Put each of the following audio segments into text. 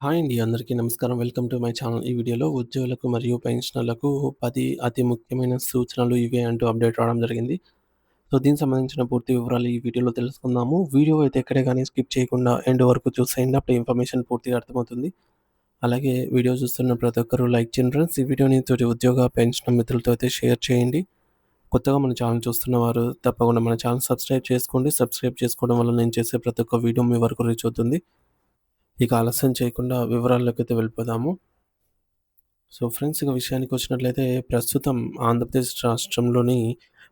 Hi అండి. అందరికీ నమస్కారం. Welcome to my channel. ఈ వీడియోలో ఉద్యోగులకు మరియు పెన్షనర్లకు 10 అతి ముఖ్యమైన సూచనలు ఇవే అంటూ అప్డేట్ రావడం జరిగింది. సో, దీనికి సంబంధించిన పూర్తి వివరాలు ఈ వీడియోలో తెలుసుకుందాము. వీడియో అయితే ఎక్కడ గాని స్కిప్ చేయకుండా ఎండ్ వరకు చూసేయండి. అప్పుడు ఇన్ఫర్మేషన్ పూర్తిగా అర్థమవుతుంది. అలాగే వీడియో చూస్తున్న ప్రతి ఒక్కరు లైక్ చేయండి ఫ్రెండ్స్. ఈ వీడియోని తోటి ఉద్యోగ, పెన్షన్ మిత్రులతో అయితే షేర్ చేయండి. కొత్తగా మన ఛానల్ చూస్తున్నవారు తప్పకుండా మన ఛానల్ సబ్స్క్రైబ్ చేసుకోండి. సబ్స్క్రైబ్ చేసుకోవడం వల్ల నేను చేసే ప్రతి ఒక్క వీడియో మీ వరకు రీచ్ అవుతుంది. ఇక ఆలస్యం చేయకుండా వివరాల్లోకైతే వెళ్ళిపోదాము. సో ఫ్రెండ్స్, ఇక విషయానికొచ్చినట్లయితే ప్రస్తుతం ఆంధ్రప్రదేశ్ రాష్ట్రంలోని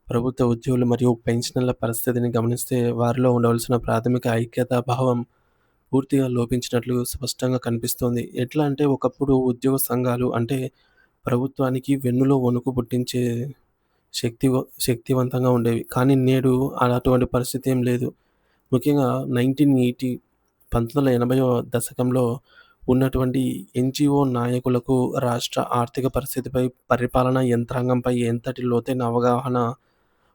ప్రభుత్వ ఉద్యోగులు మరియు పెన్షనర్ల పరిస్థితిని గమనిస్తే వారిలో ఉండవలసిన ప్రాథమిక ఐక్యతా భావం పూర్తిగా లోపించినట్లు స్పష్టంగా కనిపిస్తోంది. ఎట్లా అంటే ఒకప్పుడు ఉద్యోగ సంఘాలు అంటే ప్రభుత్వానికి వెన్నులో వణుకు పుట్టించే శక్తివంతంగా ఉండేవి. కానీ నేడు అటువంటి పరిస్థితి ఏం లేదు. ముఖ్యంగా 1980వ దశకంలో ఉన్నటువంటి ఎన్‌జీఓ నాయకులకు రాష్ట్ర ఆర్థిక పరిస్థితిపై, పరిపాలనా యంత్రాంగంపై ఎంతటి లోతైన అవగాహన,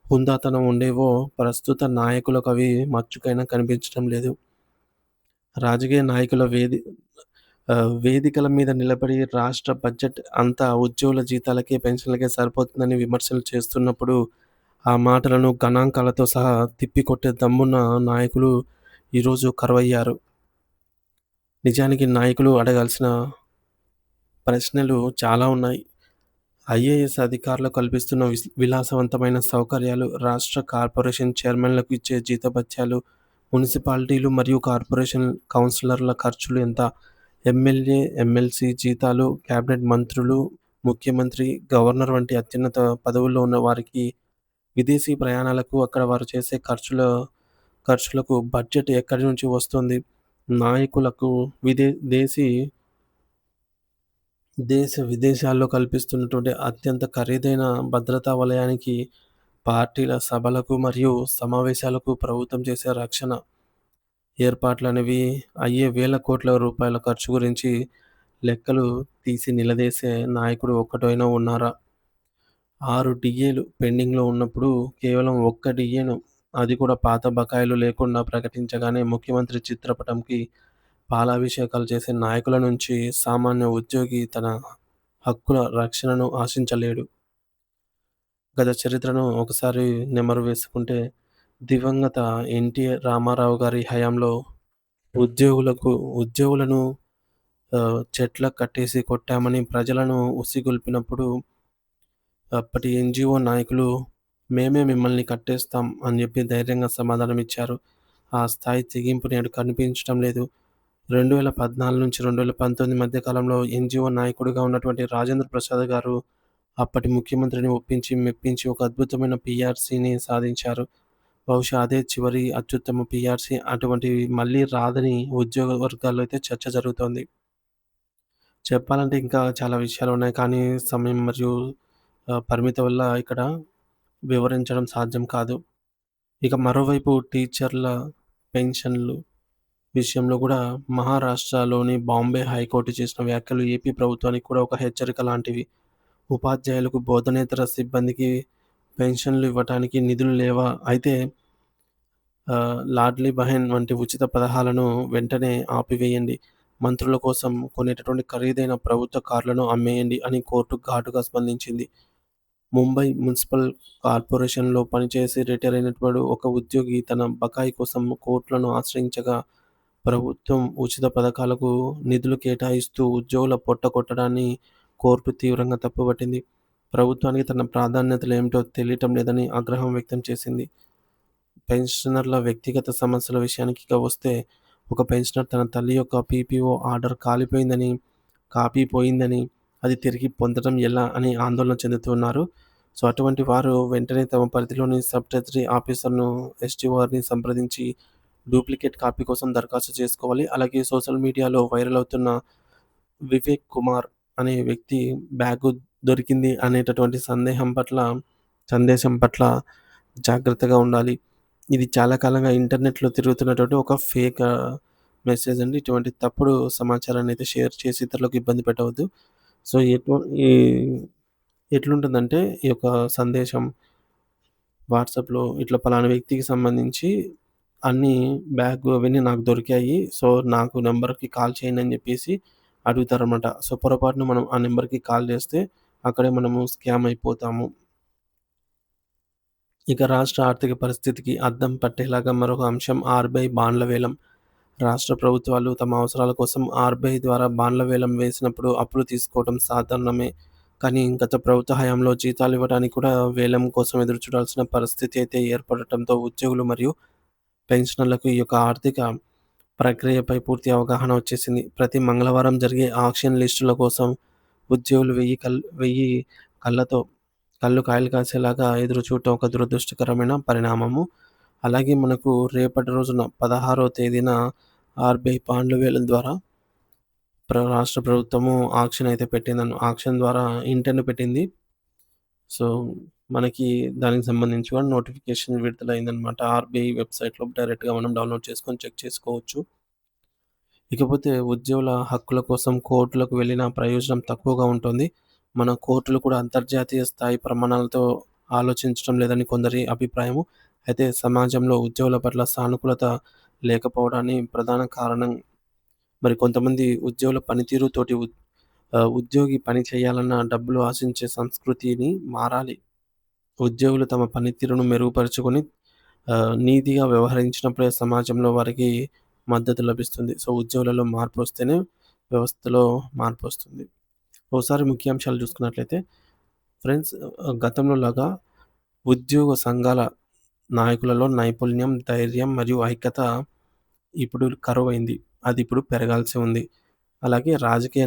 హుందాతనం ఉండేవో ప్రస్తుత నాయకులకవి మచ్చుకైనా కనిపించడం లేదు. రాజకీయ నాయకుల వేదికల మీద నిలబడి రాష్ట్ర బడ్జెట్ అంతా ఉద్యోగుల జీతాలకే, పెన్షన్లకే సరిపోతుందని విమర్శలు చేస్తున్నప్పుడు, ఆ మాటలను గణాంకాలతో సహా తిప్పికొట్టే దమ్మున్న నాయకులు ఈరోజు కరువయ్యారు. నిజానికి నాయకులు అడగాల్సిన ప్రశ్నలు చాలా ఉన్నాయి. ఐఏఎస్ అధికారులకు కల్పిస్తున్న విలాసవంతమైన సౌకర్యాలు, రాష్ట్ర కార్పొరేషన్ చైర్మన్‌లకు ఇచ్చే జీతభత్యాలు, మున్సిపాలిటీలు మరియు కార్పొరేషన్ కౌన్సిలర్ల ఖర్చులు ఎంత? ఎమ్మెల్యే, ఎమ్మెల్సీ జీతాలు, కేబినెట్ మంత్రులు, ముఖ్యమంత్రి, గవర్నర్ వంటి అత్యున్నత పదవుల్లో ఉన్న వారికి విదేశీ ప్రయాణాలకు, అక్కడ వారు చేసే ఖర్చులకు బడ్జెట్ ఎక్కడి నుంచి వస్తుంది? నాయకులకు విదే దేశీ దేశ విదేశాల్లో కల్పిస్తున్నటువంటి అత్యంత ఖరీదైన భద్రతా వలయానికి, పార్టీల సభలకు మరియు సమావేశాలకు ప్రభుత్వం చేసే రక్షణ ఏర్పాట్లనేవి అయ్యే వేల కోట్ల రూపాయల ఖర్చు గురించి లెక్కలు తీసి నిలదీసే నాయకుడు ఒక్కటైనా ఉన్నారా? 6 డిఏలు పెండింగ్‌లో ఉన్నప్పుడు కేవలం ఒక్క డిఏను, అది కూడా పాత బకాయిలు లేకుండా ప్రకటించగానే ముఖ్యమంత్రి చిత్రపటంకి పాలాభిషేకాలు చేసే నాయకుల నుంచి సామాన్య ఉద్యోగి తన హక్కుల రక్షణను ఆశించలేడు. గత చరిత్రను ఒకసారి నెమరు వేసుకుంటే దివంగత ఎన్టీ రామారావు గారి హయాంలో ఉద్యోగులను చెట్లకు కట్టేసి కొట్టామని ప్రజలను ఉసిగొల్పినప్పుడు అప్పటి ఎన్‌జీఓ నాయకులు మేమే మిమ్మల్ని కట్టేస్తాం అని చెప్పి ధైర్యంగా సమాధానమిచ్చారు. ఆ స్థాయి తెగింపు నేడు కనిపించటం లేదు. 2014 నుంచి 2019 మధ్య కాలంలో ఎన్‌జీఓ నాయకుడిగా ఉన్నటువంటి రాజేంద్ర ప్రసాద్ గారు అప్పటి ముఖ్యమంత్రిని ఒప్పించి, మెప్పించి ఒక అద్భుతమైన పీఆర్సీని సాధించారు. బహుశా అదే చివరి అత్యుత్తమ పీఆర్సీ. అటువంటివి మళ్ళీ రాదని ఉద్యోగ వర్గాల్లో అయితే చర్చ జరుగుతోంది. చెప్పాలంటే ఇంకా చాలా విషయాలున్నాయి. కానీ సమయం మరియు పరిమితి వల్ల ఇక్కడ వివరించడం సాధ్యం కాదు. ఇక మరోవైపు టీచర్ల పెన్షన్లు విషయంలో గూడా మహారాష్ట్రలోని బాంబే హైకోర్టు చేసిన వ్యాఖ్యలు ఏపీ ప్రభుత్వానికి కూడా ఒక హెచ్చరిక లాంటివి. ఉపాధ్యాయులకు, బోధనేతర సిబ్బందికి పెన్షన్లు ఇవ్వటానికి నిధులు లేవా? అయితే లాడ్లీ బహెన్ వంటి ఉచిత పథకాలను వెంటనే ఆపివేయండి. మంత్రుల కోసం కొనేటటువంటి ఖరీదైన ప్రభుత్వ కార్లను అమ్మేయండి అని కోర్టు ఘాటుగా స్పందించింది. ముంబై మున్సిపల్ కార్పొరేషన్‌లో పనిచేసి రిటైర్ అయినటువంటి ఒక ఉద్యోగి తన బకాయి కోసం కోర్టులను ఆశ్రయించగా, ప్రభుత్వం ఉచిత పథకాలకు నిధులు కేటాయిస్తూ ఉద్యోగుల పొట్ట కొట్టడాన్ని కోర్టు తీవ్రంగా తప్పుపట్టింది. ప్రభుత్వానికి తన ప్రాధాన్యతలేమిటో తెలియటం లేదని ఆగ్రహం వ్యక్తం చేసింది. పెన్షనర్ల వ్యక్తిగత సమస్యల విషయానికి ఇక వస్తే, ఒక పెన్షనర్ తన తల్లి యొక్క పీపీఓ ఆర్డర్ కాపీ పోయిందని, అది తిరిగి పొందడం ఎలా అని ఆందోళన చెందుతున్నారు. సో, అటువంటి వారు వెంటనే తమ పరిధిలోని సబ్ ట్రెజరీ ఆఫీసర్‌ను, ఎస్‌టీఓఆర్‌ని సంప్రదించి డూప్లికేట్ కాపీ కోసం దరఖాస్తు చేసుకోవాలి. అలాగే సోషల్ మీడియాలో వైరల్ అవుతున్న వివేక్ కుమార్ అనే వ్యక్తి బ్యాగు దొరికింది అనేటటువంటి సందేశం పట్ల జాగ్రత్తగా ఉండాలి. ఇది చాలా కాలంగా ఇంటర్నెట్‌లో తిరుగుతున్నటువంటి ఒక ఫేక్ మెసేజ్ అండి. ఇటువంటి తప్పుడు సమాచారాన్ని అయితే షేర్ చేసి ఇతరులకు ఇబ్బంది పెట్టవద్దు. సో, ఈ ఎట్లుంటుందంటే ఈ యొక్క సందేశం వాట్సాప్‌లో ఇట్లా పలానా వ్యక్తికి సంబంధించి అన్నీ బ్యాగ్ అవన్నీ నాకు దొరికాయి. సో, నాకు నంబర్‌కి కాల్ చేయండి అని జెప్పేసి అడుగుతారనమాట. సో, పొరపాటున మనం ఆ నంబర్‌కి కాల్ జేస్తే అక్కడే మనము స్కామ్ అయిపోతాము. ఇక రాష్ట్ర ఆర్థిక పరిస్థితికి అద్దం పట్టేలాగా మరొక అంశం ఆర్‌బీఐ బాండ్ల వేలం. రాష్ట్ర ప్రభుత్వాలు తమ అవసరాల కోసం ఆర్‌బీఐ ద్వారా బాండ్ల వేలం వేసినప్పుడు అప్పులు తీసుకోవడం సాధారణమే. కానీ గత ప్రభుత్వ హయాంలో జీతాలివ్వడానికి కూడా వేలం కోసం ఎదురుచూడాల్సిన పరిస్థితి అయితే ఏర్పడటంతో ఉద్యోగులు మరియు పెన్షనర్లకు ఈ యొక్క ఆర్థిక ప్రక్రియపై పూర్తి అవగాహన వచ్చేసింది. ప్రతి మంగళవారం జరిగే ఆక్షన్ లిస్టుల కోసం ఉద్యోగులు 1000 కళ్ళతో కళ్ళు కాయలు కాసేలాగా ఎదురు చూడటం ఒక దురదృష్టకరమైన పరిణామము. అలాగే మనకు రేపటి రోజున 16వ తేదీన ఆర్‌బీఐ బాండ్ల వేలం ద్వారా రాష్ట్ర ప్రభుత్వము ఆక్షన్ అయితే ఆక్షన్ ద్వారా ఇంటెండ్ పెట్టింది. సో, మనకి దానికి సంబంధించి కూడా నోటిఫికేషన్ విడుదలైందనమాట. ఆర్‌బీఐ వెబ్‌సైట్‌లో డైరెక్ట్‌గా మనం డౌన్‌లోడ్ చేసుకొని చెక్ చేసుకోవచ్చు. ఇకపోతే ఉద్యోగుల హక్కుల కోసం కోర్టులకు వెళ్ళిన ప్రయోజనం తక్కువగా ఉంటుంది. మన కోర్టులు కూడా అంతర్జాతీయ స్థాయి ప్రమాణాలతో ఆలోచించడం లేదని కొందరి అభిప్రాయము. అయితే సమాజంలో ఉద్యోగుల పట్ల సానుకూలత లేకపోవడాన్ని ప్రధాన కారణం. మరి కొంతమంది ఉద్యోగుల పనితీరుతోటి ఉద్యోగి పని చేయాలన్న డబ్బులు ఆశించే సంస్కృతిని మారాలి. ఉద్యోగులు తమ పనితీరును మెరుగుపరుచుకొని నీతిగా వ్యవహరించినప్పుడే సమాజంలో వారికి మద్దతు లభిస్తుంది. సో, ఉద్యోగులలో మార్పొస్తేనే వ్యవస్థలో మార్పొస్తుంది. ఓసారి ముఖ్యాంశాలు చూసుకున్నట్లయితే ఫ్రెండ్స్, గతంలో లాగా ఉద్యోగ సంఘాల నాయకులలో నైపుణ్యం, ధైర్యం మరియు ఐక్యత ఇప్పుడు కరువైంది. అది ఇప్పుడు పెరగాల్సి ఉంది. అలాగే రాజకీయ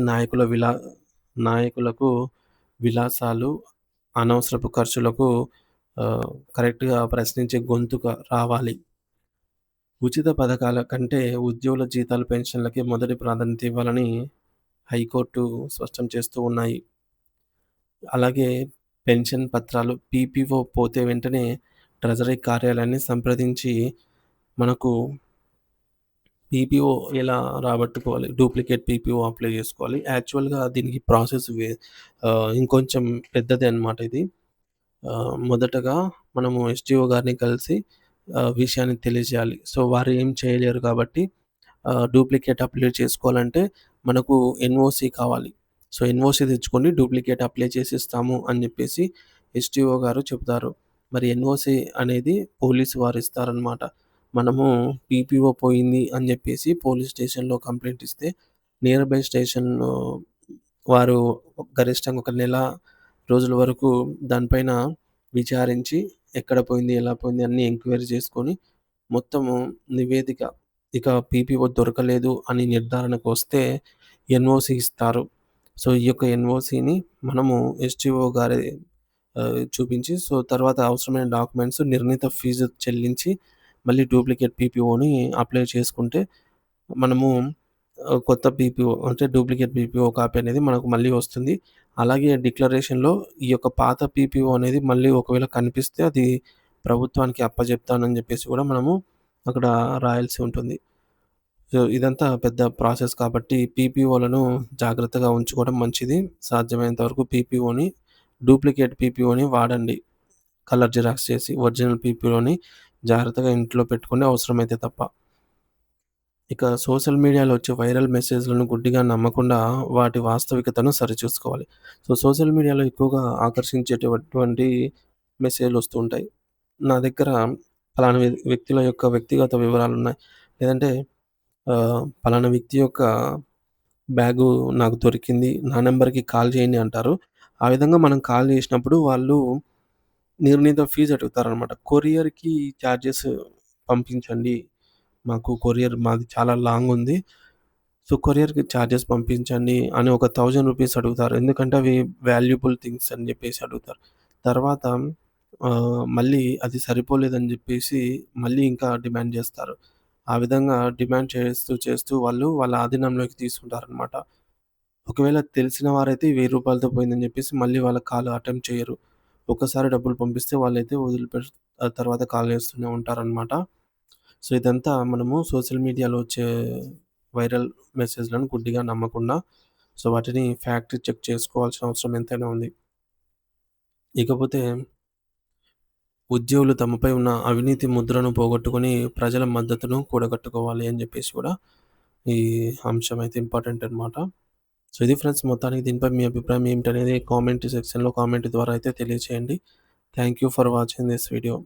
నాయకులకు విలాసాలు, అనవసరపు ఖర్చులకు కరెక్ట్‌గా ప్రశ్నించే గొంతుక రావాలి. ఉచిత పథకాల కంటే ఉద్యోగుల జీతాలు, పెన్షన్‌లకే మొదటి ప్రాధాన్యత ఇవ్వాలని హైకోర్టు స్పష్టం చేస్తూ ఉన్నాయి. అలాగే పెన్షన్ పత్రాలు పీపీఓ పోతే వెంటనే ట్రెజరీ కార్యాలయాన్ని సంప్రదించి మనకు పీపీఓ ఎలా రాబట్టుకోవాలి, డూప్లికేట్ పీపీఓ అప్లై చేసుకోవాలి. యాక్చువల్‌గా దీనికి ప్రాసెస్ ఇంకొంచెం పెద్దదే అనమాట ఇది. మొదటగా మనము ఎస్‌డీఓ గారిని కలిసి విషయాన్ని తెలియజేయాలి. సో, వారు ఏం చేయలేరు కాబట్టి డూప్లికేట్ అప్లై చేసుకోవాలంటే మనకు ఎన్ఓసీ కావాలి. సో, ఎన్ఓసీ తెచ్చుకొని డూప్లికేట్ అప్లై చేసిస్తాము అని జెప్పేసి ఎస్‌డీఓ గారు చెప్తారు. మరి ఎన్ఓసీ అనేది పోలీసు వారు ఇస్తారనమాట. మనము పీపీఓ పోయింది అని జెప్పేసి పోలీస్ స్టేషన్‌లో కంప్లెయింట్ ఇస్తే నియర్ బై స్టేషన్‌లో వారు గరిష్టంగా ఒక నెల రోజుల వరకు దానిపైన విచారించి ఎక్కడ పోయింది, ఎలా పోయింది అన్నీ ఎంక్వైరీ చేసుకొని మొత్తము నివేదిక ఇక పీపీఓ దొరకలేదు అని నిర్ధారణకొస్తే ఎన్ఓసీ ఇస్తారు. సో, ఈ యొక్క ఎన్ఓసీని మనము ఎస్‌టీఓ గారి చూపించి సో, తర్వాత అవసరమైన డాక్యుమెంట్స్, నిర్ణీత ఫీజు చెల్లించి మళ్ళీ డూప్లికేట్ పీపీఓని అప్లై చేసుకుంటే మనము కొత్త పీపీఓ అంటే డూప్లికేట్ పీపీఓ కాపీ అనేది మనకు మళ్ళీ వస్తుంది. అలాగే డిక్లరేషన్‌లో ఈ యొక్క పాత పీపీఓ అనేది మళ్ళీ ఒకవేళ కనిపిస్తే అది ప్రభుత్వానికి అప్పజెప్తానని జెప్పేసి గూడా మనము అక్కడ రాయాల్సి ఉంటుంది. సో, ఇదంతా పెద్ద ప్రాసెస్ కాబట్టి పీపీఓలను జాగ్రత్తగా ఉంచుకోవడం మంచిది. సాధ్యమైనంత వరకు పీపీఓని డూప్లికేట్ పీపీఓని వాడండి. కలర్ జిరాక్స్ చేసి ఒరిజినల్ పీపీఓని జాగ్రత్తగా ఇంట్లో పెట్టుకోండి అవసరమైతే తప్ప. ఇక సోషల్ మీడియాలో వచ్చే వైరల్ మెసేజ్‌లను గుడ్డిగా నమ్మకుండా వాటి వాస్తవికతను సరిచూసుకోవాలి. సో, సోషల్ మీడియాలో ఎక్కువగా ఆకర్షించేటటువంటి మెసేజ్‌లు వస్తూ ఉంటాయి. నా దగ్గర పలానా వ్యక్తుల యొక్క వ్యక్తిగత వివరాలున్నాయి. లేదంటే పలానా వ్యక్తి యొక్క బ్యాగు నాకు దొరికింది. నా నంబర్‌కి కాల్ చేయండి అంటారు. ఆ విధంగా మనం కాల్ చేసినప్పుడు వాళ్ళు నిర్ణీత ఫీజ్ అడుగుతారనమాట. కొరియర్‌కి చార్జెస్ పంపించండి. మాది చాలా లాంగ్ ఉంది. సో, కొరియర్‌కి చార్జెస్ పంపించండి అని ఒక రూ. 1000 అడుగుతారు. ఎందుకంటే అవి వాల్యుబుల్ థింగ్స్ అని జెప్పేసి అడుగుతారు. తర్వాత మళ్ళీ అది సరిపోలేదని జెప్పేసి మళ్ళీ ఇంకా డిమాండ్ జేస్తారు. ఆ విధంగా డిమాండ్ చేస్తూ వాళ్ళు వాళ్ళ ఆధీనంలోకి తీసుకుంటారనమాట. ఒకవేళ తెలిసిన వారైతే రూ. 1000తో పోయిందని జెప్పేసి మళ్ళీ వాళ్ళ కాల్ అటెంప్ట్ చేయరు. ఒక్కసారి డబ్బులు పంపిస్తే వాళ్ళైతే తర్వాత కాల్ చేస్తూనే ఉంటారనమాట. సో, ఇదంతా మనము సోషల్ మీడియాలో వచ్చే వైరల్ మెసేజ్‌లను గుడ్డిగా నమ్మకుండా సో, వాటిని ఫ్యాక్ట్ చెక్ చేసుకోవాల్సిన అవసరం ఎంతైనా ఉంది. ఇకపోతే ఉద్యోగులు తమపై ఉన్న అవినీతి ముద్రను పోగొట్టుకొని ప్రజల మద్దతును కూడగట్టుకోవాలి అని జెప్పేసి కూడా ఈ అంశం అయితే ఇంపార్టెంట్ అనమాట. సో, ఇది ఫ్రెండ్స్ మొత్తానికి దీనిపై మీ అభిప్రాయం ఏమిటనేది కామెంట్ సెక్షన్‌లో కామెంట్ ద్వారా అయితే తెలియచేయండి. Thank you for watching this video.